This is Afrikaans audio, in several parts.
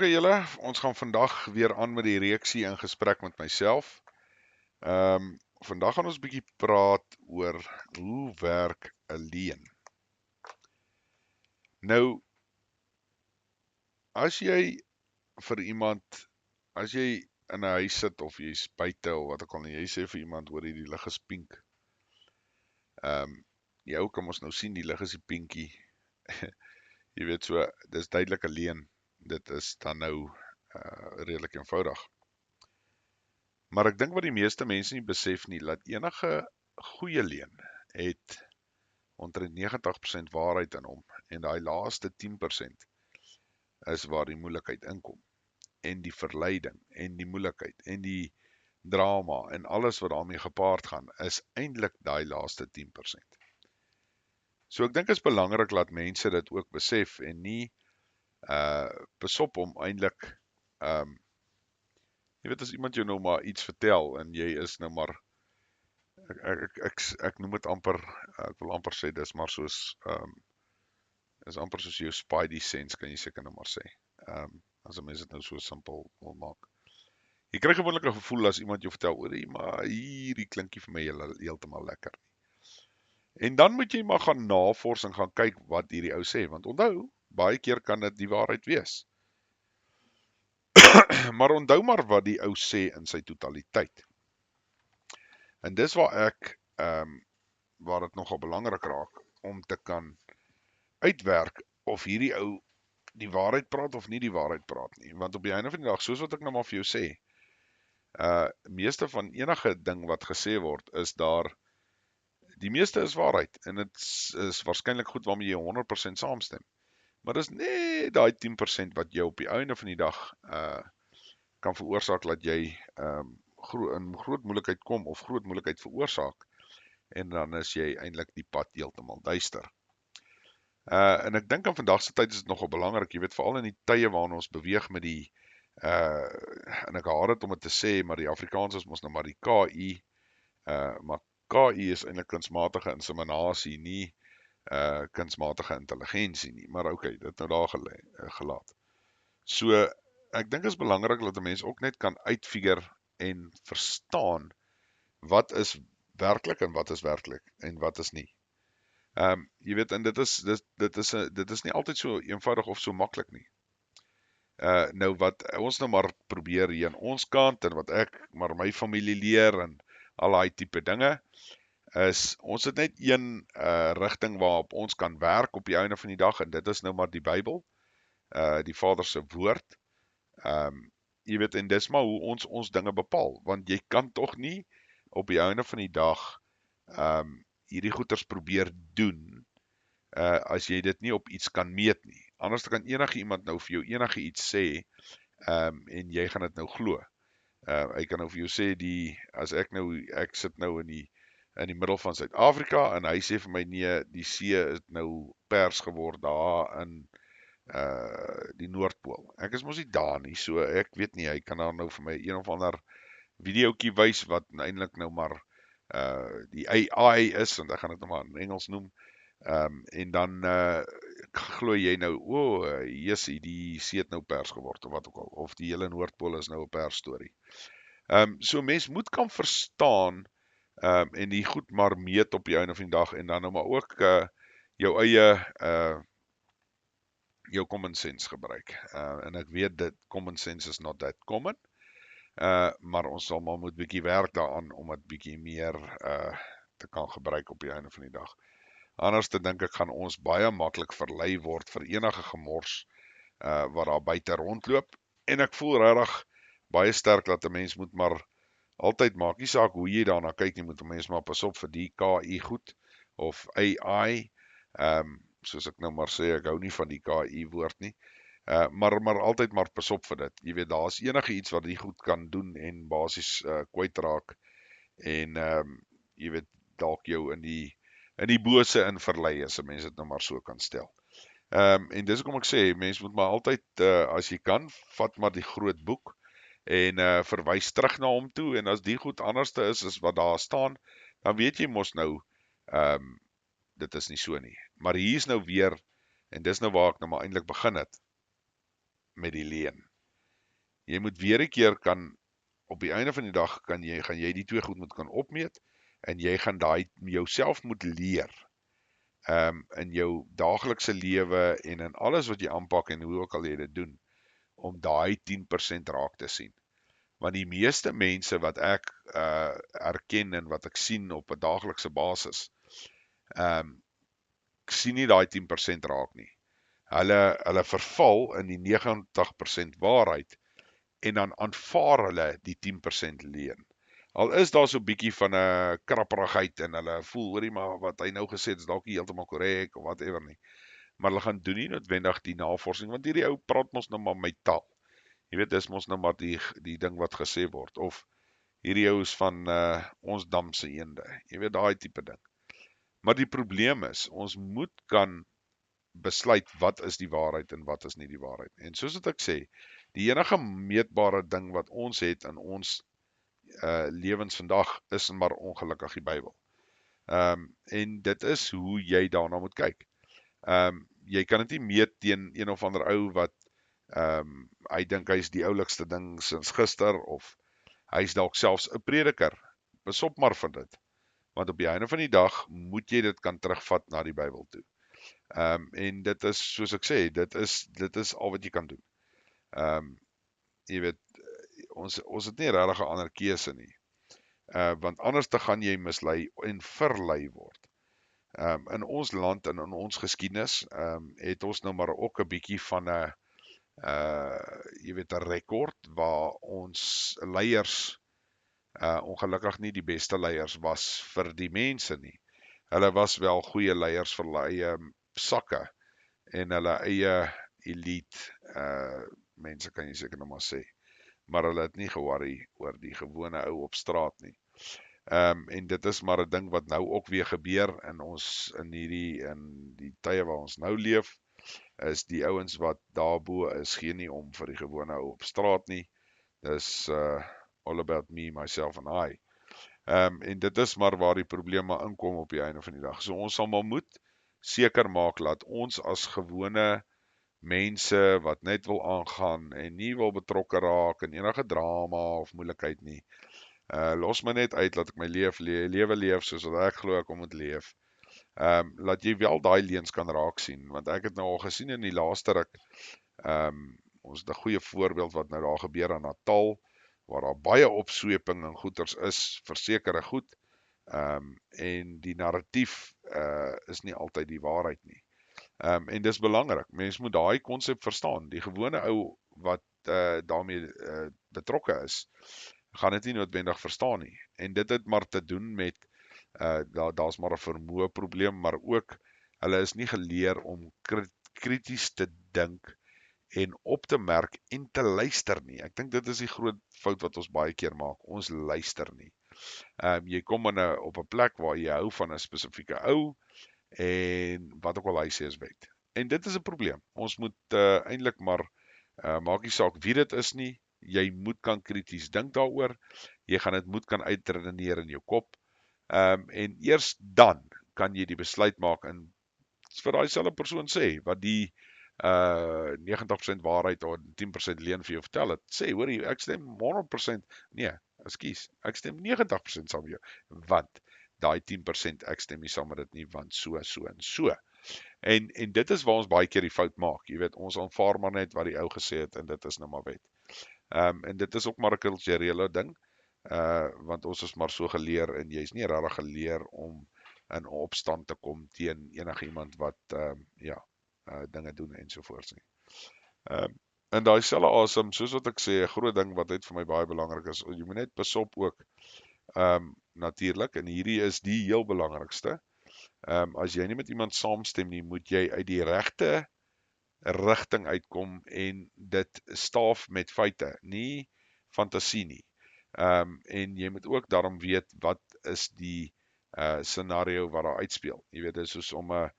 Goeiemôre julle. Ons gaan vandag weer aan met die reeksie in gesprek met myself. Vandag gaan ons 'n bietjie praat oor hoe werk 'n leen. Nou, as jy vir iemand, as jy in 'n huis sit of jy's buite of wat ook al en jy sê vir iemand hoor die lig is pink. Die ou kan ons nou sien die lig is die pinkie. Jy weet so, dis duidelik 'n leen. Dit is dan nou redelik eenvoudig. Maar ek dink wat die meeste mense nie besef nie, dat enige goeie leen het omtrent 90% waarheid in hom en daai laaste 10% is waar die moeilikheid inkom en die verleiding en die moeilikheid en die drama en alles wat daarmee gepaard gaan is eintlik daai laaste 10%. So ek dink is belangrik dat mense dit ook besef en nie besop om eintlik jy weet as iemand jou nou maar iets vertel en jy is nou maar ek noem dit amper ek wil amper sê dis maar soos is amper soos jou spidey sense kan jy seker nou maar sê. As 'n mens dit nou so simpel wil maak. Jy kry gewoonlik 'n gevoel as iemand jou vertel oor maar hierdie klinkie vir my heeltemal lekker nie. En dan moet jy maar gaan navors en gaan kyk wat hierdie ou sê want onthou baie keer kan dit die waarheid wees. Maar onthou maar wat die ou sê in sy totaliteit. En dis waar ek waar dit nogal belangrik raak om te kan uitwerk of hierdie ou die waarheid praat of nie die waarheid praat nie. Want op die einde van die dag, soos wat ek nou maar vir jou sê, meeste van enige ding wat gesê word, is daar, die meeste is waarheid, en dit is waarskynlik goed waarmee jy 100% saamstem. Maar dis net daai 10% wat jy op die einde van die dag kan veroorsaak dat jy in groot moeilikheid kom of groot moeilikheid veroorsaak, en dan is jy eintlik die pad heeltemal duister. En ek dink aan vandag se tyd is dit nogal belangrik, jy weet veral in die tye waarin ons beweeg met die en ek haat dit om dit te sê, maar die Afrikaans is mos nou maar die KI, maar KI is eintlik kunsmatige inseminasie, nie kunsmatige intelligensie nie, maar okay, dit nou daar gelaat. So, ek dink is belangrik dat 'n mens ook net kan uitfigure en verstaan wat is werklik en wat is werklik en wat is nie. Jy weet, en dit is nie altyd so eenvoudig of so maklik nie. Nou wat ons nou maar probeer hier aan ons kant en wat ek maar my familie leer en al daai tipe dinge is ons het net een rigting waarop ons kan werk op die einde van die dag en dit is nou maar die Bybel, die Vader se woord. Jy weet, en dis maar hoe ons dinge bepaal, want jy kan tog nie op die einde van die dag hierdie goeters probeer doen as jy dit nie op iets kan meet nie. Anders kan enige iemand nou vir jou enige iets sê en jy gaan dit nou glo. Hy kan nou vir jou sê as ek sit nou in die middel van Suid-Afrika en hy sê vir my nee, die see is nou pers geword daar in die Noordpool. Ek is mos nie daar nie, so ek weet nie, hy kan daar nou vir my een of ander videoetjie wys wat eintlik nou maar die AI is, want ek gaan dit nou maar in Engels noem, en dan glo jy nou, jessie, die see het nou pers geword, of wat ook al, of die hele Noordpool is nou 'n pers storie. So mens moet kan verstaan, en die goed maar meet op die einde van die dag, en dan nou maar ook jou eie jou common sense gebruik. En ek weet dat common sense is not that common, maar ons sal maar moet bietjie werk daaraan om dit bietjie meer te kan gebruik op die einde van die dag. Anders te dink ek gaan ons baie maklik verlei word vir enige gemors wat daar buite rondloop. En ek voel regtig baie sterk dat 'n mens moet maar altyd maak nie saak hoe jy daarna kyk nie, moet 'n mens maar pas op vir die KI goed of AI. Soos ek nou maar sê, ek hou nie van die KI woord nie. Maar altyd maar pas op vir dit. Jy weet, daar is enige iets wat die goed kan doen en basies kwytraak en jy weet, dalk jou in die bose in verlei as 'n mens dit nou maar so kan stel. En dis hoekom ek sê, mens moet maar altyd, as jy kan, vat maar die groot boek en verwys terug na hom toe, en as die goed anderste is as wat daar staan, dan weet jy mos nou, dit is nie so nie. Maar hier is nou weer, en dis nou waar ek nou maar eintlik begin het, met die leen. Jy moet weer 'n keer kan, op die einde van die dag, gaan jy die twee goed moet kan opmeet, en jy gaan jouself moet leer, in jou daaglikse lewe en in alles wat jy aanpak en hoe ook al jy dit doen, om daai 10% raak te sien. Want die meeste mense wat ek erken en wat ek sien op 'n daaglikse basis, sien nie daai 10% raak nie. Hulle verval in die 90% waarheid, en dan aanvaar hulle die 10% leuen. Al is daar so 'n bietjie van 'n krapperigheid en hulle voel, hoorie, maar wat hy nou gesê het is dalk nie heeltemal korrek of whatever nie. Maar hulle gaan doen nie noodwendig die navorsing, want hierdie ou praat mos nou maar my taal. Jy weet, dis mos nou maar die ding wat gesê word, of hierdie ou is van ons damse eende. Jy weet, daai tipe ding. Maar die probleem is, ons moet kan besluit wat is die waarheid en wat is nie die waarheid. En soos wat ek sê, die enige meetbare ding wat ons het in ons lewens vandag is maar ongelukkig die Bybel. En dit is hoe jy daarna moet kyk. Jy kan dit nie meet teen een of ander ou wat hy dink hy is die oulikste ding sinds gister, of hy is dalk selfs 'n prediker. Besop maar van dit. Want op die einde van die dag moet jy dit kan terugvat na die Bybel toe. En dit is, soos ek sê, dit is al wat jy kan doen. Jy weet, ons het nie regtig 'n ander keuse nie. Want anders te gaan jy mislei en verlei word. In ons land en in ons geskiedenis, het ons nou maar ook 'n bietjie van 'n jy weet, 'n rekord waar ons leiers ongelukkig nie die beste leiers was vir die mense nie. Hulle was wel goeie leiers vir hulle eie sakke en hulle eie elite mense, kan jy seker nog maar sê. Maar hulle het nie ge-worry oor die gewone ou op straat nie. En dit is maar 'n ding wat nou ook weer gebeur in die tye waar ons nou leef, is die ouens wat daarbo is, gee nie om vir die gewone ou op straat nie. Dis all about me, myself and I. En dit is maar waar die probleme inkom op die einde van die dag. So ons sal maar moet seker maak dat ons as gewone mense wat net wil aangaan en nie wil betrokke raak in enige drama of moeilikheid nie, los my net uit, laat ek my lewe leef soos wat ek glo ek om moet leef. Laat jy wel daai leuns kan raak sien, want ek het nou al gesien in die laaste ruk, ons het 'n goeie voorbeeld wat nou daar gebeur aan Natal, waar daar baie opsweping en goeters is, versekerde goed, en die narratief is nie altyd die waarheid nie. En dis belangrik, mens moet daai konsep verstaan, die gewone ou wat daarmee betrokke is, gaan dit nie noodwendig verstaan nie. En dit het maar te doen met, daar's maar 'n vermoë probleem, maar ook, hulle is nie geleer om krities te dink en op te merk en te luister nie. Ek dink dit is die groot fout wat ons baie keer maak, ons luister nie. Jy kom op 'n plek waar jy hou van 'n spesifieke ou, en wat ook al hy sê is wet. En dit is 'n probleem. Ons moet eintlik maar, maak nie saak wie dit is nie, jy moet kan krities dink daaroor, jy gaan dit moet kan uitredeneer in jou kop, en eers dan kan jy die besluit maak en vir daai selfde persoon sê, wat die 90% waarheid of 10% leuen vir jou vertel het, sê, hoor jy, ek stem 100%, nee, ekskuus, ek stem 90% saam met jou, want daai 10% ek stem nie saam met dit nie, want so en so. En dit is waar ons baie keer die fout maak, jy weet, ons aanvaar maar net wat die ou gesê het, en dit is nou maar wet. En dit is ook maar 'n kulturele ding, want ons is maar so geleer, en jy is nie regtig geleer om in opstand te kom teen enigiemand wat dinge doen ensovoorts nie. In daai selfe asem, soos wat ek sê, 'n groot ding wat net vir my baie belangrik is, jy moet net besop ook, natuurlik, en hierdie is die heel belangrikste, as jy nie met iemand saamstem nie, moet jy uit die regte rigting uitkom en dit staaf met feite, nie fantasie nie. En jy moet ook daarom weet wat is die scenario wat daar uitspeel. Jy weet, dit is soos om 'n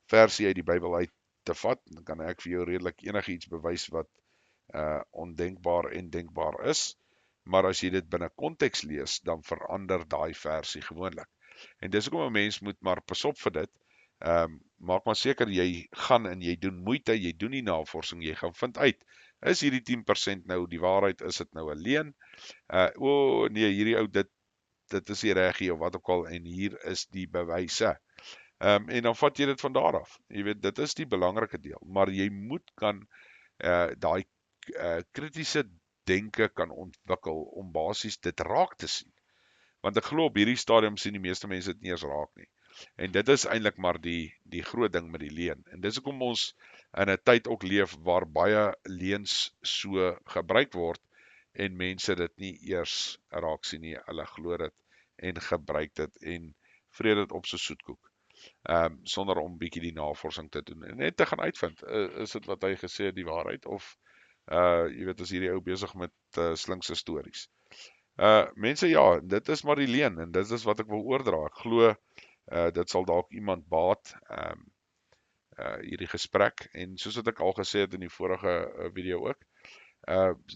versie uit die Bybel uit te vat, dan kan ek vir jou redelik enigiets bewys wat ondenkbaar en denkbaar is, maar as jy dit binne konteks lees, dan verander daai versie gewoonlik. En dis hoekom 'n mens moet maar pasop vir dit. Maak maar seker jy gaan en jy doen moeite, jy doen die navorsing, jy gaan vind uit Is hierdie 10% nou die waarheid, is dit nou 'n leuen? Nee, hierdie ou dit is nie reg nie of wat ook al en hier is die bewyse. En dan vat jy dit van daar af. Jy weet, dit is die belangrike deel, maar jy moet kan daai kritiese denke kan ontwikkel om basies dit raak te sien. Want ek glo op hierdie stadium sien die meeste mense dit nie eens raak nie. En dit is eintlik maar die groot ding met die leuen. En dis hoekom ons in 'n tyd ook leef waar baie leuns so gebruik word en mense dit nie eers raak sien nie. Hulle glo dit en gebruik dit en vreet dit op so soetkoek. Sonder om bietjie die navorsing te doen en net te gaan uitvind, is dit wat hy gesê het die waarheid of jy weet, is hierdie ou besig met slinkse stories. Mense, ja, dit is maar die leuen en dit is wat ek wil oordra. Ek glo dit sal dalk iemand baat, hierdie gesprek, en soos wat ek al gesê het in die vorige video ook,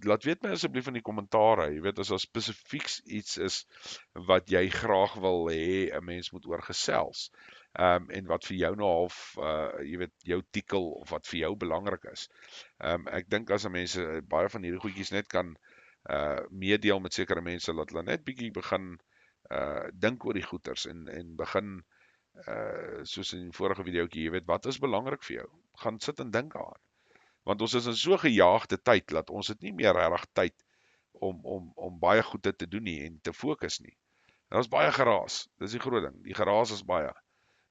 laat weet my asseblief in die kommentare, jy weet, as daar spesifiek iets is wat jy graag wil hê 'n mens moet oor gesels, en wat vir jou nou half, jy weet, jou tikkel of wat vir jou belangrik is. Ek dink as mense baie van hierdie goedjies net kan meedeel met sekere mense, laat hulle net bietjie begin dink oor die goeters en begin soos in die vorige videoetjie, jy weet, wat is belangrik vir jou? Gaan sit en dink daaraan. Want ons is in so gejaagde tyd dat ons het nie meer regtig tyd om baie goede te doen nie en te fokus nie. Daar is baie geraas. Dis die groot ding. Die geraas is baie.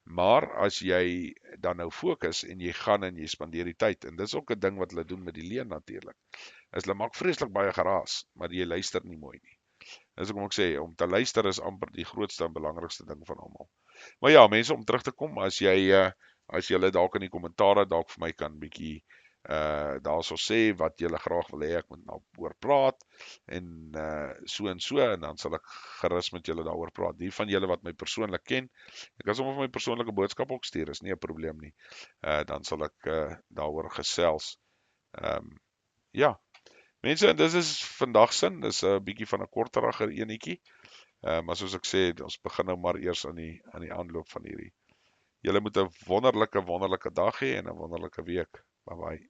Maar as jy dan nou fokus en jy gaan en jy spandeer die tyd, en dis ook 'n ding wat hulle doen met die leuen natuurlik, is hulle maak vreeslik baie geraas, maar jy luister nie mooi nie. Dis hoekom ek sê, om te luister is amper die grootste en belangrikste ding van almal. Maar ja, mense, om terug te kom, as julle dalk in die kommentare dalk vir my kan bietjie daarso sê wat julle graag wil hê ek moet nou oor praat en so en dan sal ek gerus met julle daaroor praat. Die van julle wat my persoonlik ken, ek kan sommer vir my persoonlike boodskap ook stuur, is nie 'n probleem nie. Dan sal ek daaroor gesels. Ja, mense, dis is vandag sin, dis 'n bietjie van 'n korteriger enetjie. Maar soos ek sê, ons begin nou maar eers aan die aanloop van hierdie. Julle moet 'n wonderlike dag hê en 'n wonderlike week. Bye bye.